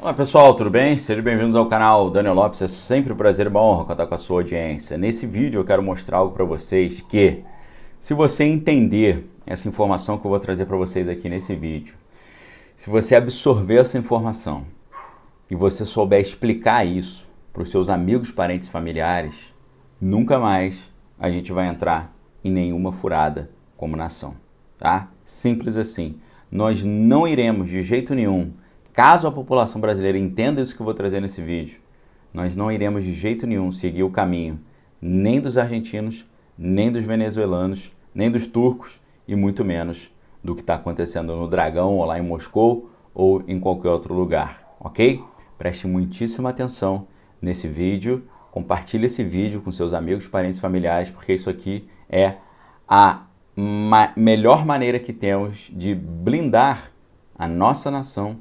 Olá pessoal, tudo bem? Sejam bem-vindos ao canal Daniel Lopes. É sempre um prazer e uma honra contar com a sua audiência. Nesse vídeo eu quero mostrar algo para vocês que, se você entender essa informação que eu vou trazer para vocês aqui nesse vídeo, se você absorver essa informação e você souber explicar isso para os seus amigos, parentes e familiares, nunca mais a gente vai entrar em nenhuma furada como nação, tá? Simples assim. Nós não iremos de jeito nenhum. Caso a população brasileira entenda isso que eu vou trazer nesse vídeo, nós não iremos de jeito nenhum seguir o caminho nem dos argentinos, nem dos venezuelanos, nem dos turcos e muito menos do que está acontecendo no Dragão ou lá em Moscou ou em qualquer outro lugar, ok? Preste muitíssima atenção nesse vídeo, compartilhe esse vídeo com seus amigos, parentes e familiares, porque isso aqui é a melhor maneira que temos de blindar a nossa nação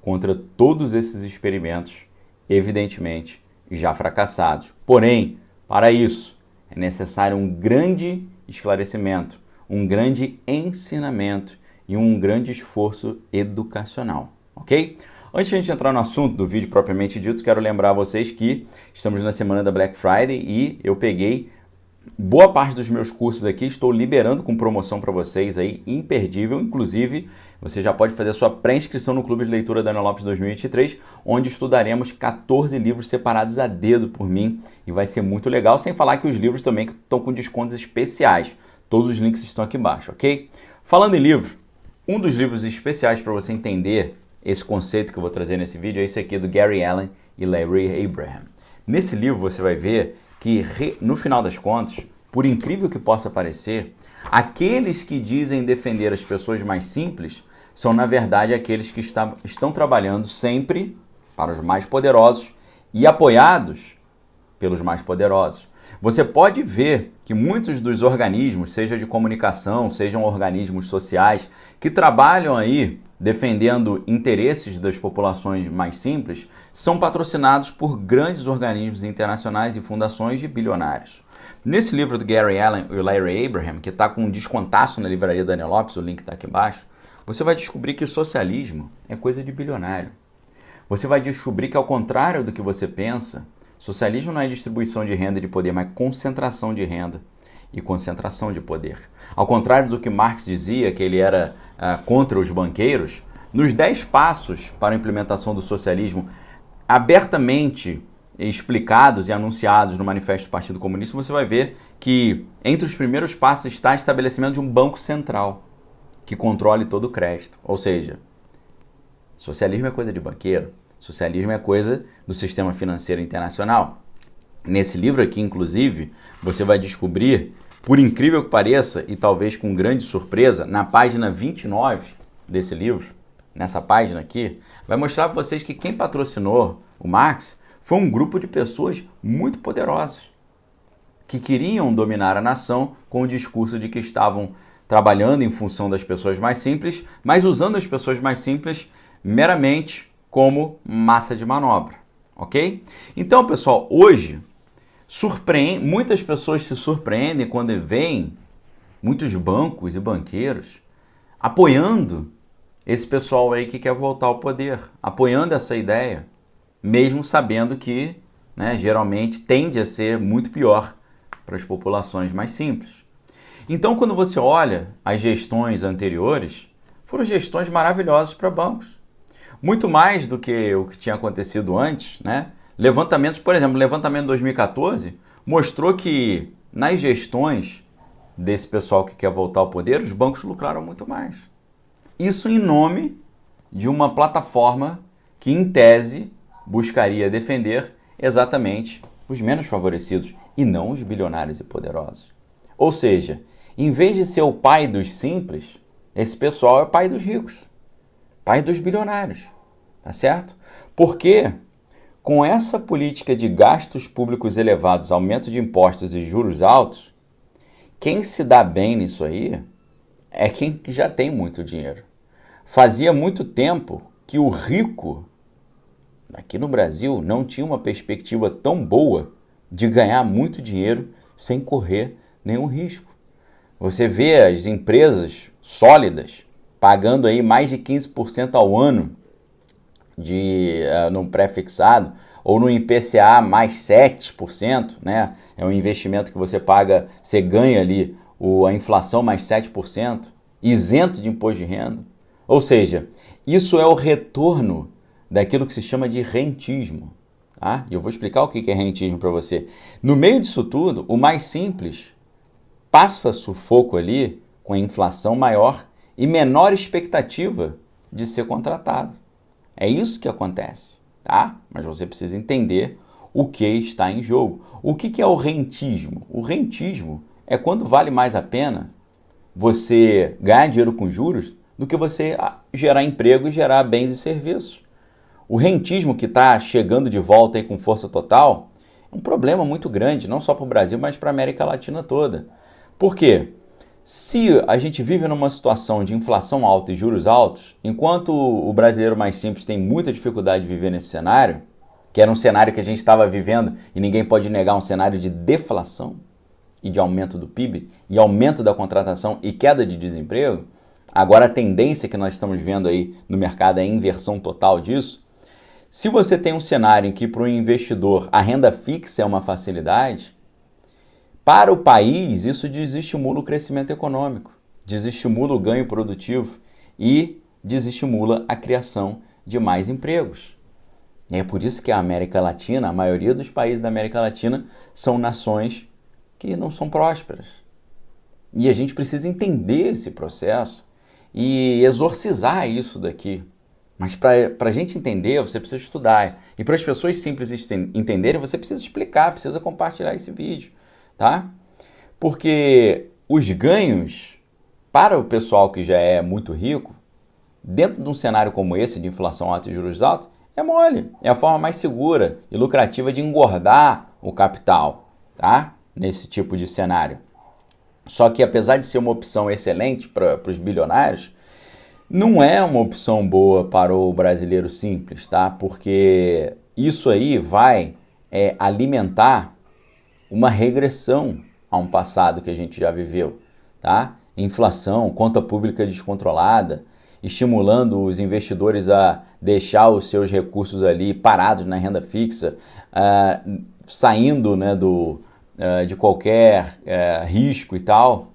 contra todos esses experimentos, evidentemente, já fracassados. Porém, para isso, é necessário um grande esclarecimento, um grande ensinamento e um grande esforço educacional, ok? Antes de a gente entrar no assunto do vídeo propriamente dito, quero lembrar a vocês que estamos na semana da Black Friday e eu peguei boa parte dos meus cursos aqui, estou liberando com promoção para vocês aí, imperdível. Inclusive, você já pode fazer a sua pré-inscrição no Clube de Leitura Daniel Lopes 2023, onde estudaremos 14 livros separados a dedo por mim e vai ser muito legal, sem falar que os livros também estão com descontos especiais. Todos os links estão aqui embaixo, ok? Falando em livro, um dos livros especiais para você entender esse conceito que eu vou trazer nesse vídeo é esse aqui do Gary Allen e Larry Abraham. Nesse livro você vai ver que, no final das contas, por incrível que possa parecer, aqueles que dizem defender as pessoas mais simples são, na verdade, aqueles que estão trabalhando sempre para os mais poderosos e apoiados pelos mais poderosos. Você pode ver que muitos dos organismos, seja de comunicação, sejam organismos sociais, que trabalham aí defendendo interesses das populações mais simples, são patrocinados por grandes organismos internacionais e fundações de bilionários. Nesse livro do Gary Allen e Larry Abraham, que está com um descontaço na livraria Daniel Lopes, o link está aqui embaixo, você vai descobrir que o socialismo é coisa de bilionário. Você vai descobrir que, ao contrário do que você pensa, socialismo não é distribuição de renda e de poder, mas concentração de renda e concentração de poder. Ao contrário do que Marx dizia, que ele era contra os banqueiros, nos 10 passos para a implementação do socialismo abertamente explicados e anunciados no Manifesto do Partido Comunista, você vai ver que entre os primeiros passos está o estabelecimento de um banco central que controle todo o crédito. Ou seja, socialismo é coisa de banqueiro, socialismo é coisa do sistema financeiro internacional. Nesse livro aqui, inclusive, você vai descobrir, por incrível que pareça, e talvez com grande surpresa, na página 29 desse livro, nessa página aqui, vai mostrar para vocês que quem patrocinou o Marx foi um grupo de pessoas muito poderosas, que queriam dominar a nação com o discurso de que estavam trabalhando em função das pessoas mais simples, mas usando as pessoas mais simples meramente como massa de manobra, ok? Então, pessoal, hoje muitas pessoas se surpreendem quando veem muitos bancos e banqueiros apoiando esse pessoal aí que quer voltar ao poder, apoiando essa ideia, mesmo sabendo que, geralmente tende a ser muito pior para as populações mais simples. Então, quando você olha as gestões anteriores, foram gestões maravilhosas para bancos. Muito mais do que o que tinha acontecido antes, Levantamentos, por exemplo, o levantamento de 2014 mostrou que nas gestões desse pessoal que quer voltar ao poder, os bancos lucraram muito mais. Isso em nome de uma plataforma que, em tese, buscaria defender exatamente os menos favorecidos e não os bilionários e poderosos. Ou seja, em vez de ser o pai dos simples, esse pessoal é o pai dos ricos, pai dos bilionários, tá certo? Porque com essa política de gastos públicos elevados, aumento de impostos e juros altos, quem se dá bem nisso aí é quem já tem muito dinheiro. Fazia muito tempo que o rico, aqui no Brasil, não tinha uma perspectiva tão boa de ganhar muito dinheiro sem correr nenhum risco. Você vê as empresas sólidas pagando aí mais de 15% ao ano no pré-fixado, ou no IPCA mais 7%, né? É um investimento que você paga, você ganha ali a inflação mais 7%, isento de imposto de renda. Ou seja, isso é o retorno daquilo que se chama de rentismo. Tá? E eu vou explicar o que é rentismo para você. No meio disso tudo, o mais simples passa sufoco ali com a inflação maior e menor expectativa de ser contratado. É isso que acontece, tá? Mas você precisa entender o que está em jogo. O que é o rentismo? O rentismo é quando vale mais a pena você ganhar dinheiro com juros do que você gerar emprego e gerar bens e serviços. O rentismo que está chegando de volta aí com força total é um problema muito grande, não só para o Brasil, mas para a América Latina toda. Por quê? Se a gente vive numa situação de inflação alta e juros altos, enquanto o brasileiro mais simples tem muita dificuldade de viver nesse cenário, que era um cenário que a gente estava vivendo e ninguém pode negar, um cenário de deflação e de aumento do PIB e aumento da contratação e queda de desemprego, agora a tendência que nós estamos vendo aí no mercado é a inversão total disso. Se você tem um cenário em que para o investidor a renda fixa é uma facilidade, para o país isso desestimula o crescimento econômico, desestimula o ganho produtivo e desestimula a criação de mais empregos. E é por isso que a América Latina, a maioria dos países da América Latina, são nações que não são prósperas. E a gente precisa entender esse processo e exorcizar isso daqui. Mas para a gente entender, você precisa estudar. E para as pessoas simples entenderem, você precisa explicar, precisa compartilhar esse vídeo, tá? Porque os ganhos para o pessoal que já é muito rico, dentro de um cenário como esse, de inflação alta e juros altos, é mole. É a forma mais segura e lucrativa de engordar o capital, tá? Nesse tipo de cenário. Só que apesar de ser uma opção excelente para os bilionários, não é uma opção boa para o brasileiro simples, tá? Porque isso aí vai alimentar uma regressão a um passado que a gente já viveu, tá? Inflação, conta pública descontrolada, estimulando os investidores a deixar os seus recursos ali parados na renda fixa, saindo, né, de qualquer risco e tal.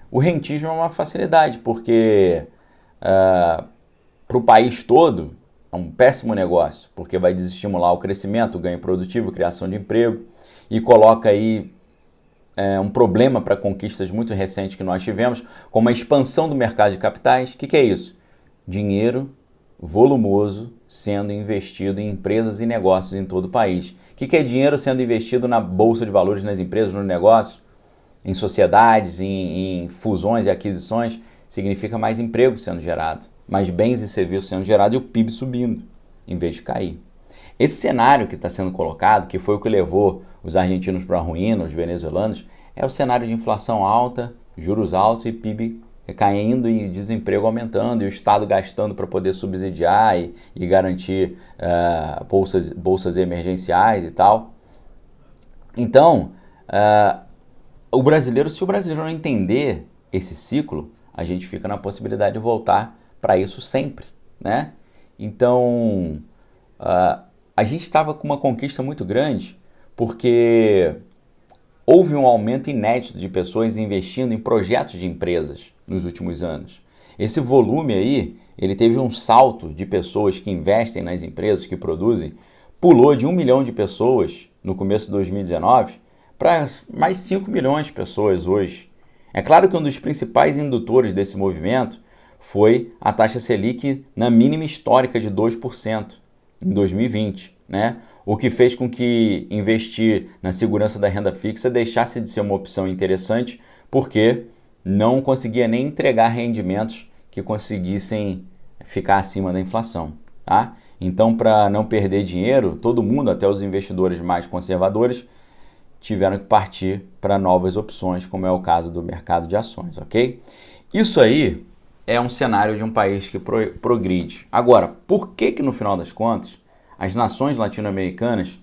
O rentismo é uma facilidade, porque para o país todo é um péssimo negócio, porque vai desestimular o crescimento, o ganho produtivo, criação de emprego, e coloca aí um problema para conquistas muito recentes que nós tivemos, como a expansão do mercado de capitais. O que é isso? Dinheiro volumoso sendo investido em empresas e negócios em todo o país. O que é dinheiro sendo investido na bolsa de valores, nas empresas, nos negócios, em sociedades, em fusões e aquisições? Significa mais emprego sendo gerado, mais bens e serviços sendo gerados e o PIB subindo, em vez de cair. Esse cenário que está sendo colocado, que foi o que levou os argentinos para a ruína, os venezuelanos, é o cenário de inflação alta, juros altos e PIB caindo e desemprego aumentando, e o Estado gastando para poder subsidiar e garantir bolsas emergenciais e tal. Então, se o brasileiro não entender esse ciclo, a gente fica na possibilidade de voltar para isso sempre, né? Então, a gente estava com uma conquista muito grande porque houve um aumento inédito de pessoas investindo em projetos de empresas nos últimos anos. Esse volume aí, ele teve um salto de pessoas que investem nas empresas, que produzem, pulou de 1 milhão de pessoas no começo de 2019 para mais 5 milhões de pessoas hoje. É claro que um dos principais indutores desse movimento foi a taxa Selic na mínima histórica de 2% em 2020, né? O que fez com que investir na segurança da renda fixa deixasse de ser uma opção interessante, porque não conseguia nem entregar rendimentos que conseguissem ficar acima da inflação, tá? Então, para não perder dinheiro, todo mundo, até os investidores mais conservadores, tiveram que partir para novas opções, como é o caso do mercado de ações, ok? Isso aí é um cenário de um país que progride. Agora, por que no final das contas as nações latino-americanas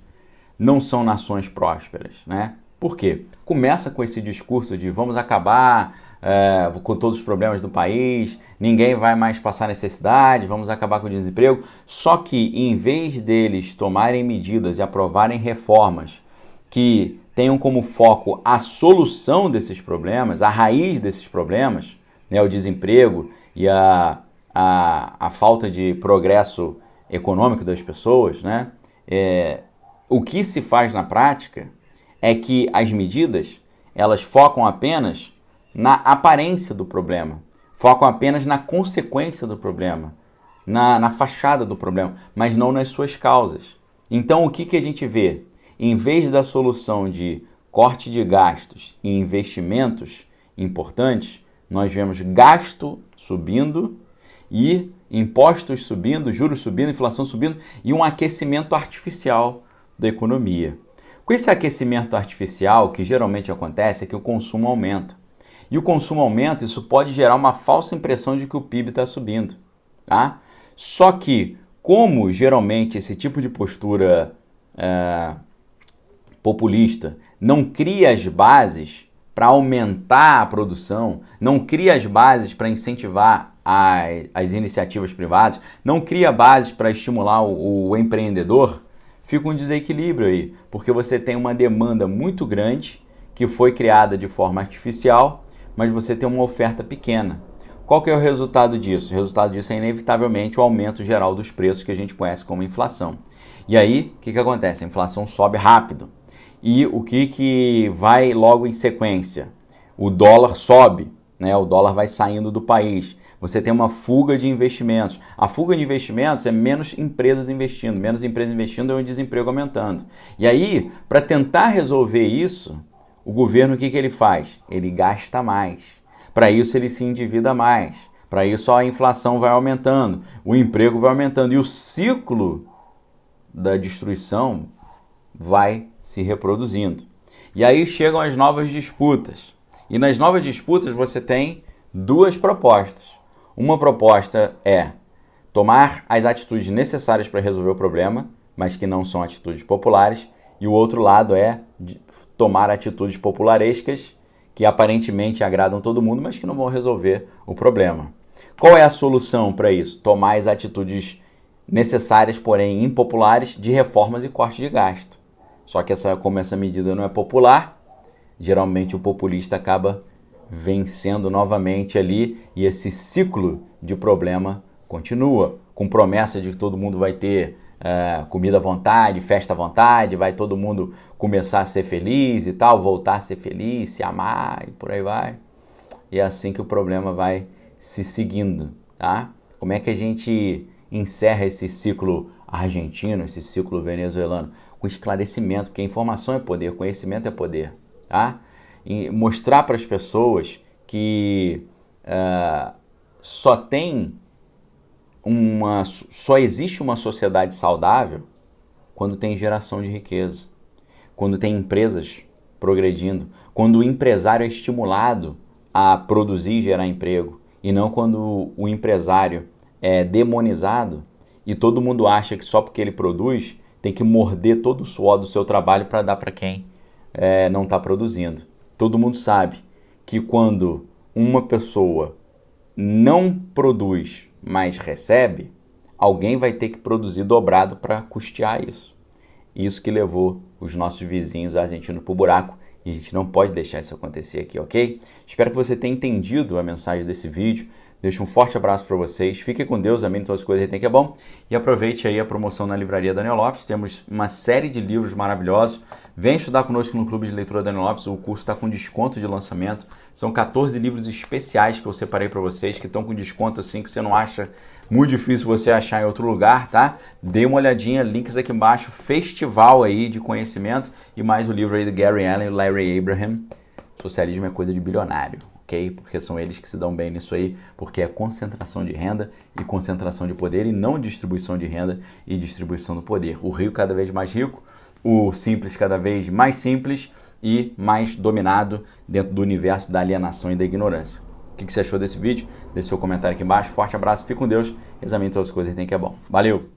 não são nações prósperas, né? Por quê? Começa com esse discurso de vamos acabar com todos os problemas do país, ninguém vai mais passar necessidade, vamos acabar com o desemprego. Só que em vez deles tomarem medidas e aprovarem reformas que tenham como foco a solução desses problemas, a raiz desses problemas, né, o desemprego e a falta de progresso econômico das pessoas, né, o que se faz na prática é que as medidas, elas focam apenas na aparência do problema, focam apenas na consequência do problema, na fachada do problema, mas não nas suas causas. Então, o que a gente vê? Em vez da solução de corte de gastos e investimentos importantes, nós vemos gasto subindo e impostos subindo, juros subindo, inflação subindo e um aquecimento artificial da economia. Com esse aquecimento artificial, o que geralmente acontece é que o consumo aumenta. E o consumo aumenta, isso pode gerar uma falsa impressão de que o PIB está subindo, tá? Só que, como geralmente esse tipo de postura populista não cria as bases para aumentar a produção, não cria as bases para incentivar as iniciativas privadas, não cria bases para estimular o empreendedor, fica um desequilíbrio aí, porque você tem uma demanda muito grande que foi criada de forma artificial, mas você tem uma oferta pequena. Qual que é o resultado disso? O resultado disso é inevitavelmente o aumento geral dos preços que a gente conhece como inflação. E aí, o que acontece? A inflação sobe rápido. E o que vai logo em sequência? O dólar sobe, né? O dólar vai saindo do país. Você tem uma fuga de investimentos. A fuga de investimentos é menos empresas investindo é o desemprego aumentando. E aí, para tentar resolver isso, o governo o que ele faz? Ele gasta mais. Para isso ele se endivida mais. Para isso a inflação vai aumentando, o emprego vai aumentando e o ciclo da destruição vai se reproduzindo. E aí chegam as novas disputas. E nas novas disputas você tem duas propostas. Uma proposta é tomar as atitudes necessárias para resolver o problema, mas que não são atitudes populares. E o outro lado é tomar atitudes popularescas que aparentemente agradam todo mundo, mas que não vão resolver o problema. Qual é a solução para isso? Tomar as atitudes necessárias, porém impopulares, de reformas e corte de gasto. Só que como essa medida não é popular, geralmente o populista acaba vencendo novamente ali e esse ciclo de problema continua, com promessa de que todo mundo vai ter comida à vontade, festa à vontade, vai todo mundo começar a ser feliz e tal, voltar a ser feliz, se amar e por aí vai. E é assim que o problema vai se seguindo, tá? Como é que a gente encerra esse ciclo argentino, esse ciclo venezuelano? Com esclarecimento, porque informação é poder, conhecimento é poder, tá? E mostrar para as pessoas que só existe uma sociedade saudável quando tem geração de riqueza, quando tem empresas progredindo, quando o empresário é estimulado a produzir e gerar emprego, e não quando o empresário é demonizado e todo mundo acha que só porque ele produz tem que morder todo o suor do seu trabalho para dar para quem não está produzindo. Todo mundo sabe que quando uma pessoa não produz, mas recebe, alguém vai ter que produzir dobrado para custear isso. Isso que levou os nossos vizinhos argentinos para o buraco e a gente não pode deixar isso acontecer aqui, ok? Espero que você tenha entendido a mensagem desse vídeo. Deixo um forte abraço para vocês. Fiquem com Deus, amém, todas as coisas tem que é bom. E aproveite aí a promoção na Livraria Daniel Lopes. Temos uma série de livros maravilhosos. Vem estudar conosco no Clube de Leitura Daniel Lopes. O curso está com desconto de lançamento. São 14 livros especiais que eu separei para vocês, que estão com desconto assim, que você não acha muito difícil você achar em outro lugar, tá? Dê uma olhadinha, links aqui embaixo. Festival aí de conhecimento. E mais o livro aí do Gary Allen e Larry Abraham. Socialismo é coisa de bilionário. Ok? Porque são eles que se dão bem nisso aí, porque é concentração de renda e concentração de poder e não distribuição de renda e distribuição do poder. O rico cada vez mais rico, o simples cada vez mais simples e mais dominado dentro do universo da alienação e da ignorância. O que você achou desse vídeo? Deixe seu comentário aqui embaixo. Forte abraço, fique com Deus, examine todas as coisas e tem que é bom. Valeu!